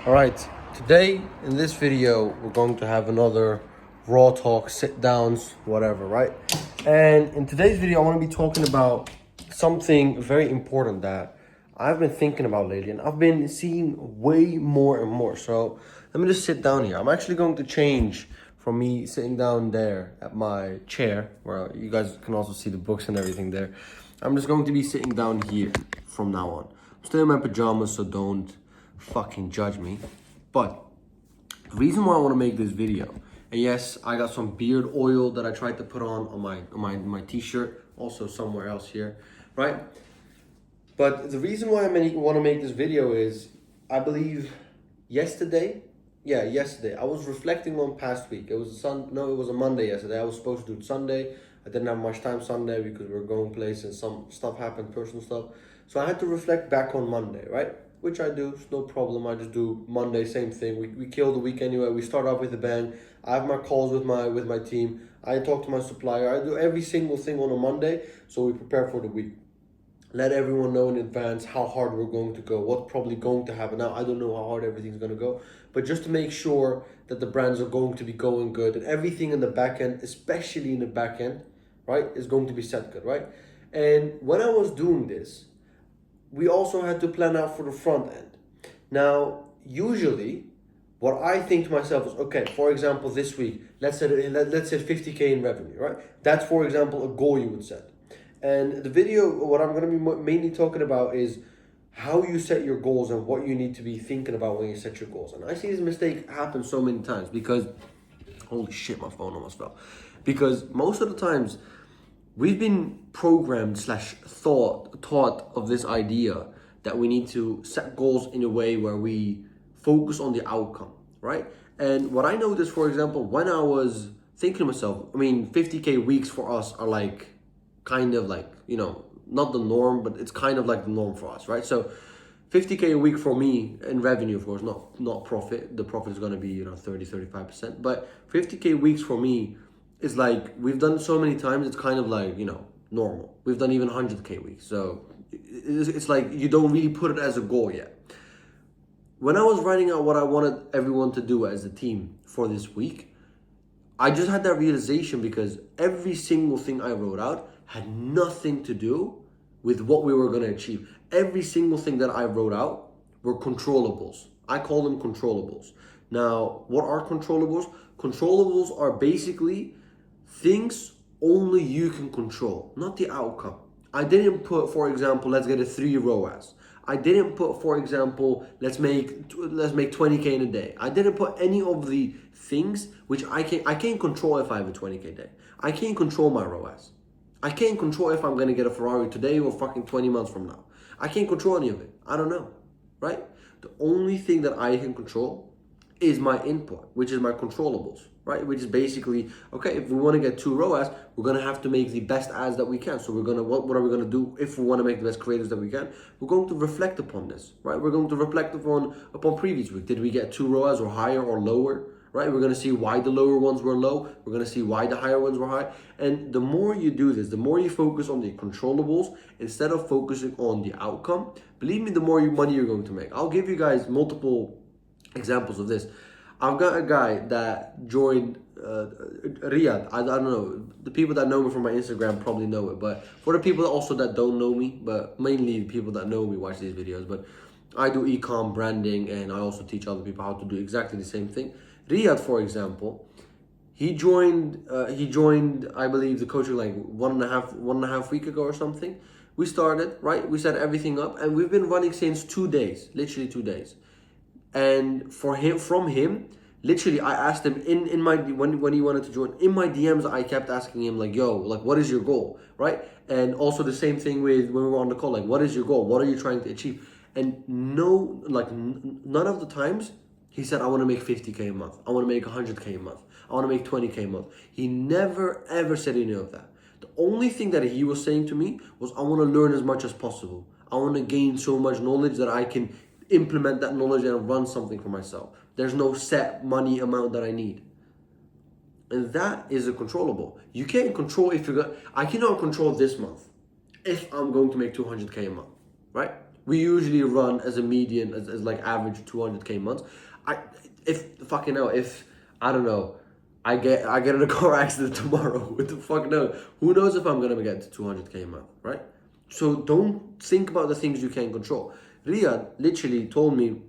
Alright, today in this video we're going to have another raw talk, sit downs, whatever, right? And in today's video I want to be talking about something very important that I've been thinking about lately and I've been seeing way more and more. So let me just sit down here. I'm actually going to change from me sitting down there at my chair, where you guys can also see the books and everything there. I'm just going to be sitting down here from now on. I'm still in my pajamas, so don't fucking judge me. But the reason why I want to make this video, and yes, I got some beard oil that I tried to put on my t-shirt, also somewhere else here, right? But the reason why I want to make this video is, I believe yesterday, I was reflecting on past week. It was a Monday yesterday. I was supposed to do it Sunday. I didn't have much time Sunday because we were going places, some stuff happened, personal stuff. So I had to reflect back on Monday, right? Which I do, it's no problem. I just do Monday, same thing. We kill the week anyway. We start off with a bang. I have my calls with my team. I talk to my supplier. I do every single thing on a Monday, so we prepare for the week. Let everyone know in advance how hard we're going to go, what's probably going to happen. Now, I don't know how hard everything's going to go, but just to make sure that the brands are going to be going good and everything in the back end, especially in the back end, right, is going to be set good, right? And when I was doing this, we also had to plan out for the front end. Now, usually, what I think to myself is, okay, for example, this week, let's say 50K in revenue, right? That's, for example, a goal you would set. And the video, what I'm going to be mainly talking about is how you set your goals and what you need to be thinking about when you set your goals. And I see this mistake happen so many times because, holy shit, my phone almost fell. Because most of the times, we've been programmed / taught of this idea that we need to set goals in a way where we focus on the outcome, right? And what I noticed, for example, when I was thinking to myself, 50K weeks for us are like, kind of like, not the norm, but it's kind of like the norm for us, right? So 50K a week for me in revenue, of course, not profit. The profit is going to be, 30-35%. But 50K weeks for me is like, we've done so many times, it's kind of like, normal. We've done even 100K weeks. So it's like, you don't really put it as a goal yet. When I was writing out what I wanted everyone to do as a team for this week, I just had that realization because every single thing I wrote out had nothing to do with what we were going to achieve. Every single thing that I wrote out were controllables. I call them controllables. Now, what are controllables? Controllables are basically things only you can control, not the outcome. I didn't put, for example, let's get a 3 ROAS. I didn't put, for example, let's make 20K in a day. I didn't put any of the things which I can't control if I have a 20K day. I can't control my ROAS. I can't control if I'm gonna get a Ferrari today or fucking 20 months from now. I can't control any of it. I don't know, right? The only thing that I can control is my input, which is my controllables, right? Which is basically, okay, if we want to get 2 ROAS, we're going to have to make the best ads that we can. So what are we going to do if we want to make the best creatives that we can? We're going to reflect upon this, right? We're going to reflect upon previous week. Did we get 2 ROAS or higher or lower, right? We're going to see why the lower ones were low. We're going to see why the higher ones were high. And the more you do this, the more you focus on the controllables instead of focusing on the outcome, believe me, the more money you're going to make. I'll give you guys multiple examples of this. I've got a guy that joined Riyadh. I don't know. The people that know me from my Instagram probably know it. But for the people also that don't know me, but mainly the people that know me watch these videos. But I do ecom branding and I also teach other people how to do exactly the same thing. Riyadh, for example, he joined, I believe, the coaching like one and a half week ago or something. We started, right? We set everything up and we've been running since 2 days, literally 2 days. And from him, literally, I asked him in my when he wanted to join, in my DMs, I kept asking him like, "Yo, like, what is your goal?" Right? And also the same thing with when we were on the call, like, "What is your goal? What are you trying to achieve?" And none of the times he said, "I want to make 50K a month. I want to make 100K a month. I want to make 20K a month." He never ever said any of that. The only thing that he was saying to me was, "I want to learn as much as possible. I want to gain so much knowledge that I can implement that knowledge and run something for myself. There's no set money amount that I need." And that is a controllable. You can't control I cannot control this month if I'm going to make 200K a month, right? We usually run as a median, as like average 200K months. If I don't know, I get in a car accident tomorrow. What the fuck no? Who knows if I'm gonna get to 200K a month, right? So don't think about the things you can't control. Riyad literally told me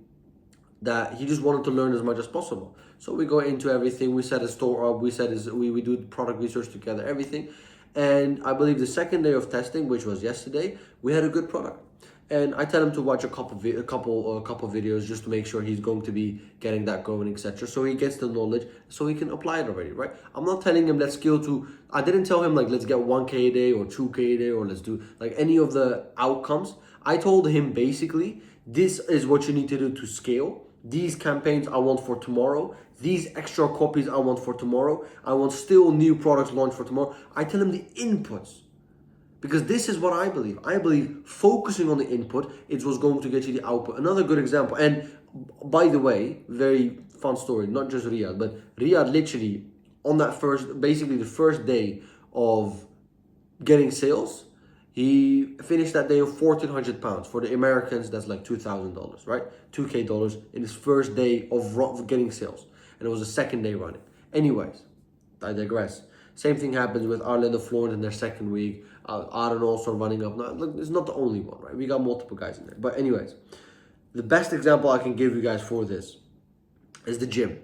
that he just wanted to learn as much as possible. So we go into everything. We set a store up. We do product research together, everything. And I believe the second day of testing, which was yesterday, we had a good product. And I tell him to watch a couple videos just to make sure he's going to be getting that going, etc. So he gets the knowledge, so he can apply it already, right? I'm not telling him let's scale to. I didn't tell him like let's get 1K a day or 2K a day or let's do like any of the outcomes. I told him basically this is what you need to do to scale. These campaigns I want for tomorrow. These extra copies I want for tomorrow. I want still new products launched for tomorrow. I tell him the inputs. Because this is what I believe. I believe focusing on the input is what's going to get you the output. Another good example, and by the way, very fun story, not just Riyad, but Riyad literally on that basically the first day of getting sales, he finished that day of £1,400. For the Americans, that's like $2,000, right? $2K in his first day of getting sales. And it was the second day running. Anyways, I digress. Same thing happens with Arlen Florence in their second week. Aaron also running up. Now, look, it's not the only one, right? We got multiple guys in there. But anyways, the best example I can give you guys for this is the gym.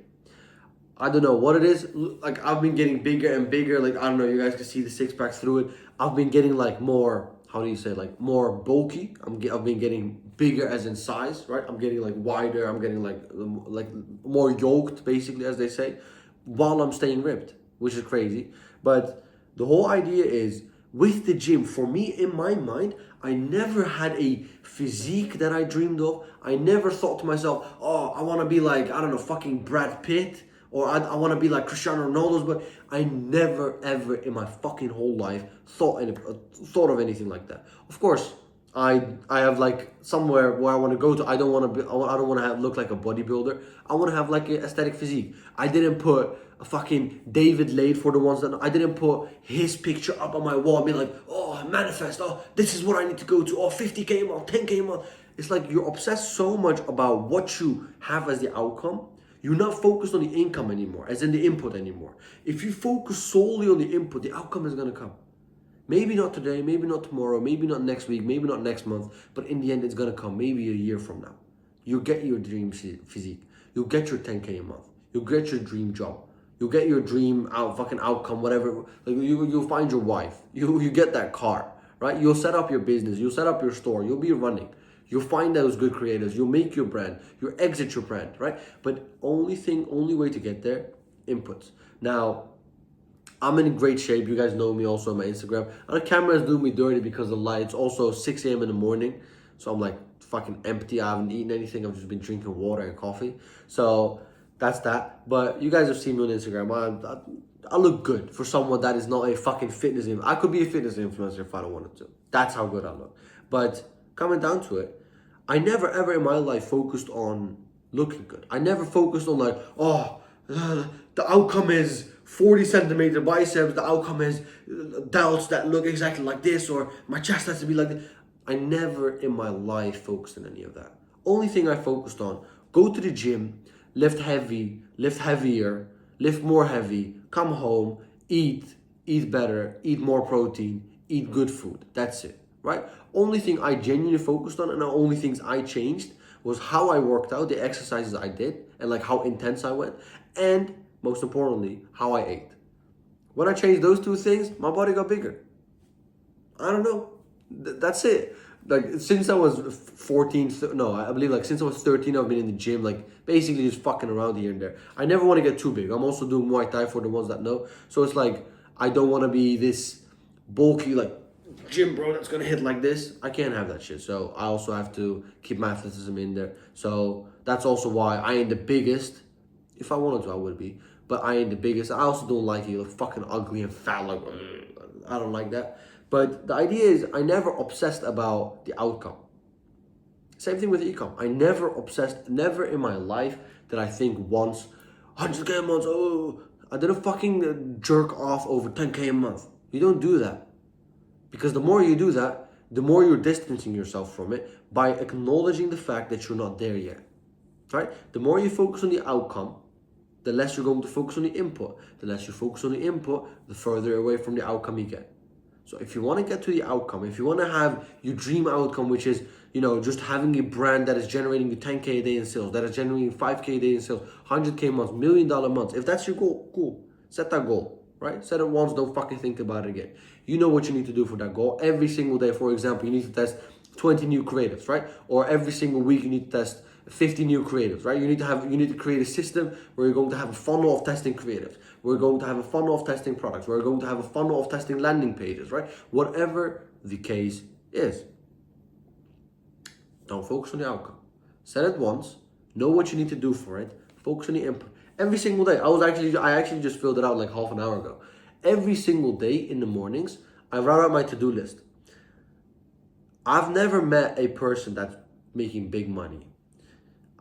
I don't know what it is. Like I've been getting bigger and bigger. Like I don't know, you guys can see the six packs through it. I've been getting like more, how do you say, like more bulky. I've been getting bigger as in size, right? I'm getting like wider. I'm getting like more yoked, basically, as they say, while I'm staying ripped, which is crazy. But the whole idea is with the gym, for me, in my mind, I never had a physique that I dreamed of. I never thought to myself, oh, I want to be like, I don't know, fucking Brad Pitt, or I want to be like Cristiano Ronaldo. But I never, ever in my fucking whole life thought of anything like that. Of course, I have like somewhere where I want to go to. I don't want to look like a bodybuilder. I want to have like an aesthetic physique. I didn't put a fucking David Lade, for the ones that know. I didn't put his picture up on my wall and be like, oh, manifest, oh, this is what I need to go to, oh, 50K a month, 10K a month. It's like you're obsessed so much about what you have as the outcome. You're not focused on the income anymore, as in the input anymore. If you focus solely on the input, the outcome is going to come. Maybe not today, maybe not tomorrow, maybe not next week, maybe not next month, but in the end, it's going to come maybe a year from now. You'll get your dream physique. You'll get your 10K a month. You'll get your dream job. You'll get your dream outcome, whatever. Like you'll find your wife. You get that car, right? You'll set up your business. You'll set up your store. You'll be running. You'll find those good creators. You'll make your brand. You'll exit your brand, right? But only way to get there, inputs. Now, I'm in great shape. You guys know me also on my Instagram. And the camera is doing me dirty because of the light. It's also 6 a.m. in the morning. So I'm like fucking empty. I haven't eaten anything. I've just been drinking water and coffee. So that's that. But you guys have seen me on Instagram. I look good for someone that is not a fucking fitness influencer. I could be a fitness influencer if I don't wanted to. That's how good I look. But coming down to it, I never ever in my life focused on looking good. I never focused on like, oh, the outcome is 40 centimeter biceps. The outcome is delts that look exactly like this, or my chest has to be like this. I never in my life focused on any of that. Only thing I focused on, go to the gym, lift heavy, lift heavier, lift more heavy, come home, eat better, eat more protein, eat good food. That's it, right? Only thing I genuinely focused on and the only things I changed was how I worked out, the exercises I did, and like how intense I went, and most importantly, how I ate. When I changed those two things, my body got bigger. I don't know. That's it. Like since I was 14, I believe like since I was 13, I've been in the gym, like basically just fucking around here and there. I never want to get too big. I'm also doing Muay Thai for the ones that know. So it's like, I don't want to be this bulky, like gym bro that's going to hit like this. I can't have that shit. So I also have to keep my athleticism in there. So that's also why I ain't the biggest. If I wanted to, I would be. But I ain't the biggest. I also don't like it. Like fucking ugly and fat. Like, I don't like that. But the idea is I never obsessed about the outcome. Same thing with Ecom. I never in my life did I think once, 100K a month, oh, I didn't fucking jerk off over 10K a month. You don't do that. Because the more you do that, the more you're distancing yourself from it by acknowledging the fact that you're not there yet, right? The more you focus on the outcome, the less you're going to focus on the input. The less you focus on the input, the further away from the outcome you get. So if you want to get to the outcome, if you want to have your dream outcome, which is, just having a brand that is generating you 10K a day in sales, that is generating 5K a day in sales, 100K months, $1 million months. If that's your goal, cool. Set that goal, right? Set it once, don't fucking think about it again. You know what you need to do for that goal. Every single day, for example, you need to test 20 new creatives, right? Or every single week you need to test 50 new creatives, right? You need to create a system where you're going to have a funnel of testing creatives. We're going to have a funnel of testing products. We're going to have a funnel of testing landing pages, right? Whatever the case is. Don't focus on the outcome. Set it once. Know what you need to do for it. Focus on the input. Every single day. I actually just filled it out like half an hour ago. Every single day in the mornings, I write out my to-do list. I've never met a person that's making big money.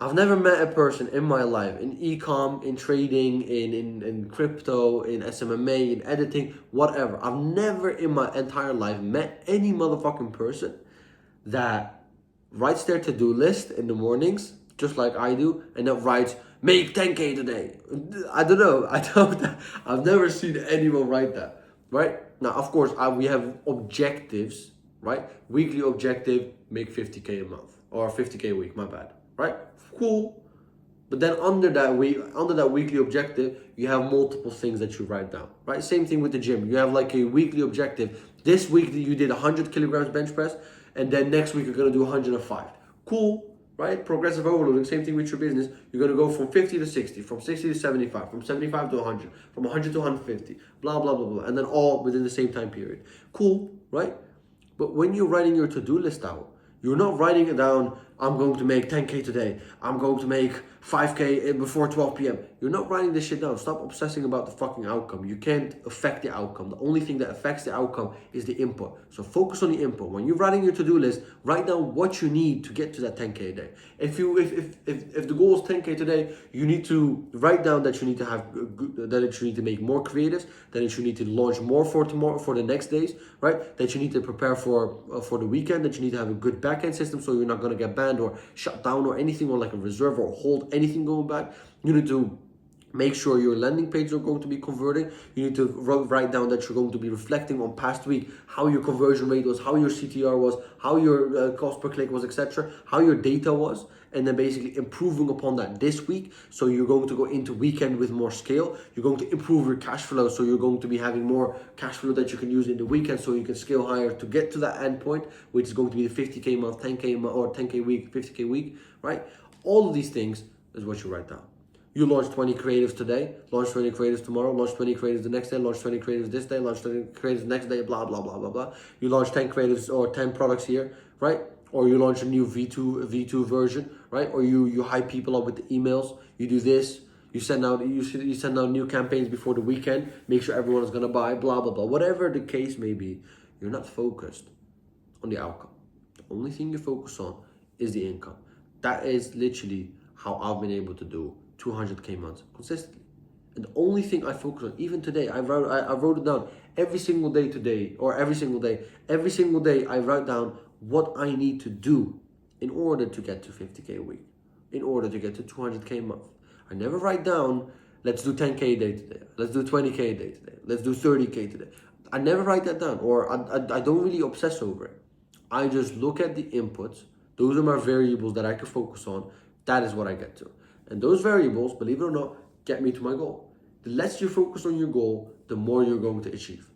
I've never met a person in my life, in ecom, in trading, in crypto, in SMMA, in editing, whatever. I've never in my entire life met any motherfucking person that writes their to-do list in the mornings, just like I do, and then writes, make 10K today. I don't know. I've never seen anyone write that, right? Now, of course, we have objectives, right? Weekly objective, make 50K a month or 50K a week, my bad, right? Cool. But then under that weekly objective, you have multiple things that you write down, right? Same thing with the gym. You have like a weekly objective. This week you did 100 kilograms bench press, and then next week you're going to do 105. Cool, right? Progressive overloading. Same thing with your business. You're going to go from 50 to 60, from 60 to 75, from 75 to 100, from 100 to 150, blah, blah, blah, blah. And then all within the same time period. Cool, right? But when you're writing your to-do list out, you're not writing it down, I'm going to make 10K today. I'm going to make 5K before 12 p.m. You're not writing this shit down. Stop obsessing about the fucking outcome. You can't affect the outcome. The only thing that affects the outcome is the input. So focus on the input. When you're writing your to-do list, write down what you need to get to that 10K a day. If the goal is 10K today, you need to write down that you need to that you need to make more creatives, that you need to launch more for tomorrow, for the next days, right? That you need to prepare for the weekend, that you need to have a good backend system so you're not going to get banned or shut down or anything, or like a reserve or hold anything going back. You need to make sure your landing pages are going to be converting. You need to write down that you're going to be reflecting on past week, how your conversion rate was, how your CTR was, how your cost per click was, etc., how your data was, and then basically improving upon that this week. So you're going to go into weekend with more scale. You're going to improve your cash flow. So you're going to be having more cash flow that you can use in the weekend so you can scale higher to get to that end point, which is going to be the 50K month, 10K month, or 10K week, 50K week, right? All of these things is what you write down. You launch 20 creatives today, launch 20 creatives tomorrow, launch 20 creatives the next day, launch 20 creatives this day, launch 20 creatives the next day, blah, blah, blah, blah, blah. You launch 10 creatives or 10 products here, right? Or you launch a new V2 version, right? Or you hype people up with the emails. You do this. You send out new campaigns before the weekend. Make sure everyone is gonna buy. Blah blah blah. Whatever the case may be, you're not focused on the outcome. The only thing you focus on is the income. That is literally how I've been able to do 200K months consistently. And the only thing I focus on, even today, I wrote it down every single day today, or every single day I write down what I need to do in order to get to 50K a week, in order to get to 200K a month. I never write down, let's do 10K a day today, let's do 20K a day today, let's do 30K today. I never write that down, or I don't really obsess over it. I just look at the inputs. Those are my variables that I can focus on. That is what I get to. And those variables, believe it or not, get me to my goal. The less you focus on your goal, the more you're going to achieve.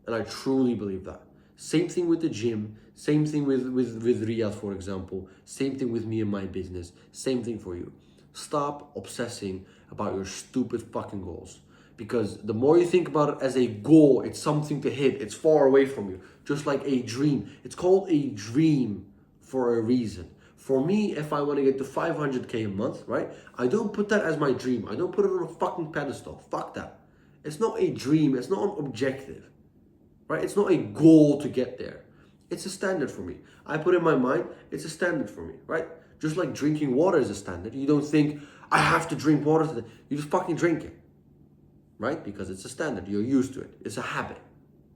And I truly believe that. Same thing with the gym, same thing with Riyadh, for example, same thing with me and my business, same thing for you. Stop obsessing about your stupid fucking goals. Because the more you think about it as a goal, it's something to hit, it's far away from you. Just like a dream. It's called a dream for a reason. For me, if I want to get to 500K a month, right? I don't put that as my dream. I don't put it on a fucking pedestal. Fuck that. It's not a dream. It's not an objective, right? It's not a goal to get there. It's a standard for me. I put in my mind, it's a standard for me, right? Just like drinking water is a standard. You don't think, I have to drink water today. You just fucking drink it, right? Because it's a standard. You're used to it. It's a habit,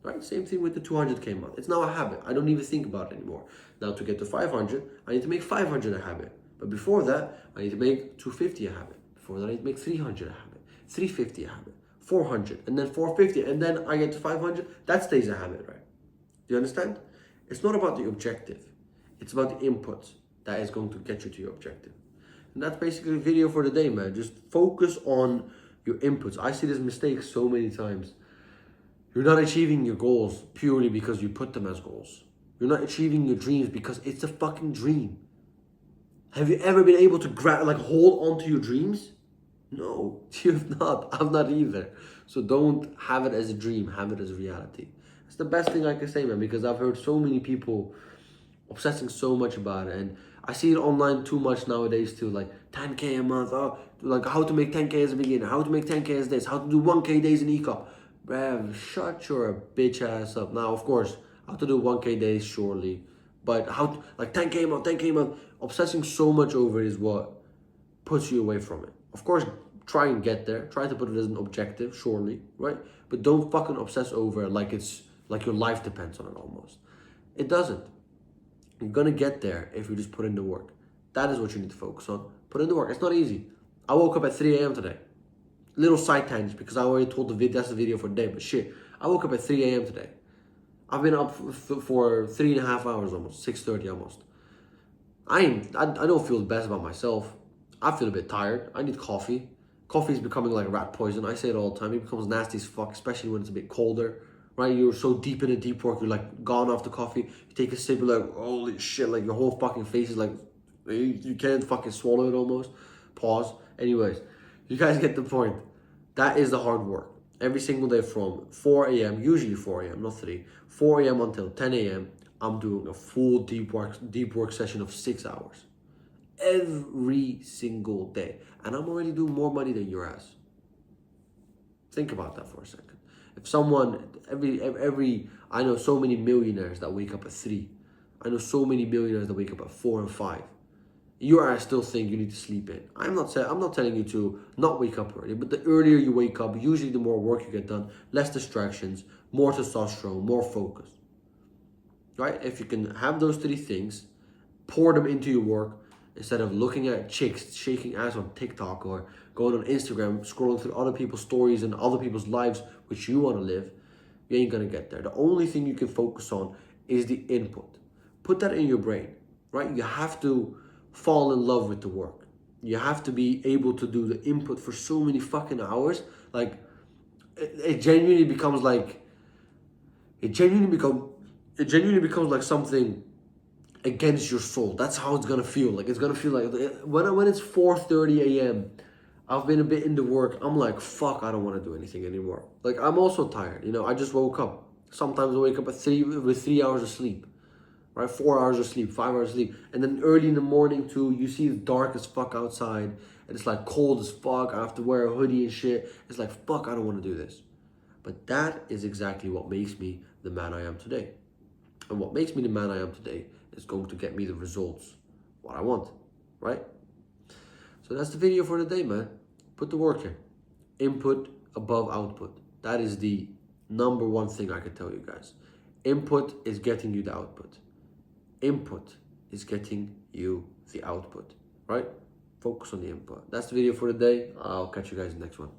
right? Same thing with the 200K month. It's now a habit. I don't even think about it anymore. Now to get to 500, I need to make 500 a habit. But before that, I need to make 250 a habit. Before that, I need to make 300 a habit, 350 a habit, 400, and then 450, and then I get to 500. That stays a habit, right? Do you understand? It's not about the objective. It's about the inputs that is going to get you to your objective. And that's basically the video for the day, man. Just focus on your inputs. I see this mistake so many times. You're not achieving your goals purely because you put them as goals. You're not achieving your dreams because it's a fucking dream. Have you ever been able to hold on to your dreams? No, you've not. I'm not either. So don't have it as a dream, have it as a reality. It's the best thing I can say, man, because I've heard so many people obsessing so much about it, and I see it online too much nowadays too, like 10K a month, like how to make 10K as a beginner, how to make 10K as this, how to do 1K days in Ecom. Bruh, shut your bitch ass up. Now, of course, how to do 1K days, surely, but how to, like 10K a month, 10K a month, obsessing so much over it is what puts you away from it. Of course, try and get there, try to put it as an objective, surely, right? But don't fucking obsess over it like it's like your life depends on it almost. It doesn't. You're gonna get there if you just put in the work. That is what you need to focus on. Put in the work. It's not easy. I woke up at 3 a.m. today. Little side tangent because I already told the video, that's the video for the day, but shit. I woke up at 3 a.m. today. I've been up for 3.5 hours almost, 6:30 almost. I don't feel the best about myself. I feel a bit tired. I need coffee. Coffee is becoming like rat poison. I say it all the time. It becomes nasty as fuck, especially when it's a bit colder. Right, you're so deep in a deep work, you're like gone off the coffee. You take a sip, you're like, holy shit, like your whole fucking face is like, you can't fucking swallow it almost. Pause. Anyways, you guys get the point. That is the hard work. Every single day from 4 a.m., usually 4 a.m., not 3, 4 a.m. until 10 a.m., I'm doing a full deep work session of 6 hours. Every single day. And I'm already doing more money than your ass. Think about that for a second. If someone, I know so many millionaires that wake up at 3. I know so many millionaires that wake up at 4 and 5. You are still think you need to sleep in. I'm not telling you to not wake up early, but the earlier you wake up, usually the more work you get done, less distractions, more testosterone, more focus. Right? If you can have those 3 things, pour them into your work, instead of looking at chicks shaking ass on TikTok or going on Instagram, scrolling through other people's stories and other people's lives which you want to live, you ain't gonna get there. The only thing you can focus on is the input. Put that in your brain, right? You have to fall in love with the work. You have to be able to do the input for so many fucking hours. Like, it genuinely becomes like, it genuinely becomes like something against your soul. That's how it's gonna feel. Like, it's gonna feel like when it's 4:30 a.m. I've been a bit into work. I'm like, fuck, I don't want to do anything anymore. Like, I'm also tired. You know, I just woke up. Sometimes I wake up at 3 with 3 hours of sleep, right? 4 hours of sleep, 5 hours of sleep, and then early in the morning too. You see it's dark as fuck outside, and it's like cold as fuck. I have to wear a hoodie and shit. It's like, fuck, I don't want to do this. But that is exactly what makes me the man I am today. And what makes me the man I am today is going to get me the results, what I want, right? So that's the video for the day, man. Put the work in. Input above output. That is the number one thing I can tell you guys. Input is getting you the output. Input is getting you the output, right? Focus on the input. That's the video for the day. I'll catch you guys in the next one.